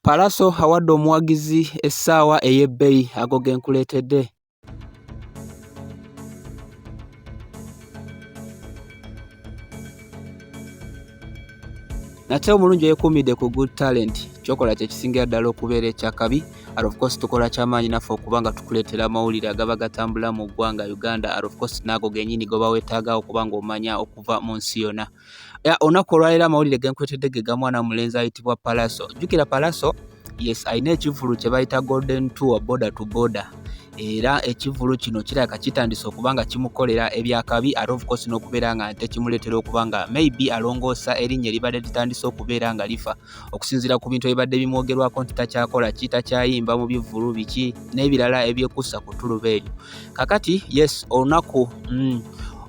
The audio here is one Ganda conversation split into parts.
Pallaso awadde omuwagizi essaawa eyebeeyi ago ge nkuleetedde. Nate omulungi yeekuumidde ku good talent kyokola kye kisingira ddala okubeera ekyakabi. And of course tukola kyamaanyi naffe okuba nga tukuleetera amawulire agaba gatambula mu ggwanga Uganda, and of course naago gennyini goba weetaaga okuba ng'omanya okuva mu nsi yonna. Olunaku olwaleero amawulire ge nkuleetedde ge ga mwana mulenzi ayitibwa Pallaso. Jjukira Pallaso alina ekivvulu kye bayita golden tour border to border. Era ekivvulu kino kirabika kitandise okuba nga kimukolera ebyakabi, ate of course n'okubeera nga nte kimuleetera okuba nga maybe alongoosa erinnya eribadde litandise okubeera nga lifa okusinziira ku bintu ebibadde bimwogerwako nti takyakola ki, takyayimba mu bivvulu biki n'ebirala ebyekuusa ku ttuluba eryo. Kakati yes, olunaku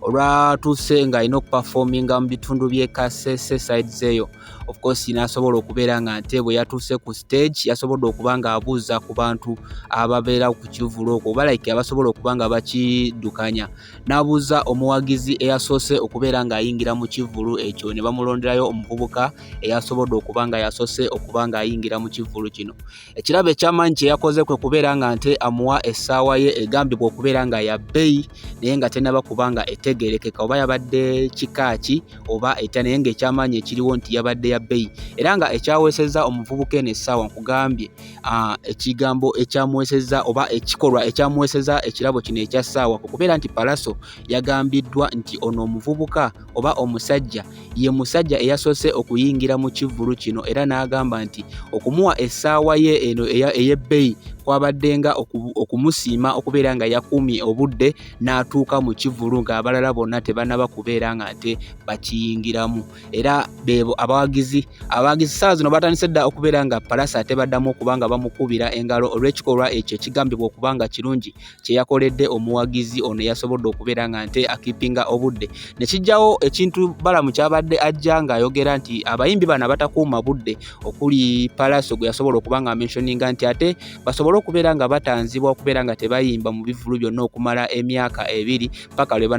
olwatuuse nga alina okupafominga mu bitundu by'e Kasese sides eyo. Of course n'asobola okubeera nga nte bwe yatuuse ku stage yasobodde okuba nga abuuza ku bantu ababeera ku kivvulu okwo oba like abasobola okuba nga bakiddukanya. N'abuuza omuwagizi eyasoose okubeera ng'ayingira mu kivvulu ekyo, ne bamulonderayo omuvubuka eyasobodde okuba nga yasoose okuba ng'ayingira mu kivvulu kino. Ekirabo eky'amaanyi kye yakoze kwe kubeera nga nte amuwa essaawa ye egambibwa okubeera nga ya bbeeyi naye nga tennaba kuba nga etegeerekeka oba yabadde kika ki oba etya, naye ng'ekyamaanyi ekiriwo nti yabadde ya bbeeyi. Era nga ekyaweesezza omuvubuka eno essaawa nkugambye ekigambo ekyamuweesezza oba ekikolwa ekyamuweesezza ekirabo kino ekya ssaawa kwe kubeera nti Pallaso yagambiddwa nti ono omuvubuka oba omusajja ye musajja eyasoose okuyingira mu kivvulu kino, era n'agamba nti okumuwa essaawa ye eno ey'ebbeeyi kwabaddenga okumusiima okubeera nga yakuumye obudde n'atuuka mu kivvulu ng'abalala bonna tebannaba kubeera nga nte bakiyingiramu. Era beebo abawagizi ssaawa zino batandise dda okubeera nga Pallaso ate baddamu okuba nga bamukubira engalo olw'ekikolwa ekyo ekigambibwa okuba nga kirungi kye yakoledde omuwagizi ono eyasobodde okubeera nga nte akipinga obudde. Ne kijjawo ekintu balamu kyabadde ajja ng'ayogera nti abayimbi bano abatakuuma budde okuli Pallaso gwe yasobola okuba nga mentioninga nti ate basobole okubeera nga batanzibwa okubeera nga tebayimba mu bivvulu byonna okumala emyaka 2 paka lwe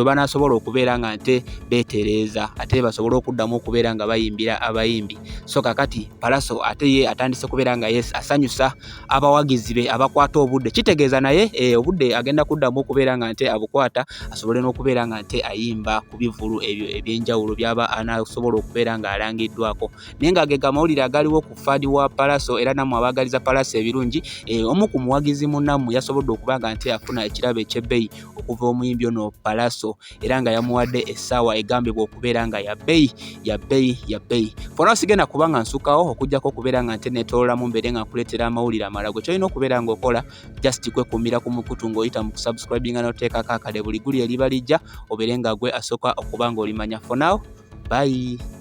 banaasobola okubeera nga nte beetereeza ate basobole okuddamu okubeera nga bayimbira abayimbi. So kakati Pallaso ate ye atandise kubeera nga yes asanyusa abawagizi be abakwata obudde, kitegeeza naye obudde agenda kuddamu okubeera nga nte abukwata asobole n'okubeera nga nte ayimba ku bivvulu ebyo eby'enjawulo byaba anaasobola okubeera nga alangiddwako. Naye nga ge amawulire agaliwo ku ffaadi wa Pallaso, era nammwe abaagaliza Pallaso ebirungi. Omu ku muwagizi munnammwe yasobodde okuba nga nte afuna ekirabo eky'ebbeeyi okuva omuyimbi ono Pallaso, era nga yamuwadde essaawa egambibwa okubeera nga ya bbeeyi. Fonna sigenda kuba nga nsukkawo okuggyako okubeera nga nte neetoololamu mbeere nga nkuleetera amawulire amalala. Gwe kyolina okubeera ng'okola just kwekuumira ku mukutu ng'oyita mu kusubscribinga n'oteekako akade buli guli eriba lijja obeere nga gwe asooka okuba ng'olimanya. For now, bye.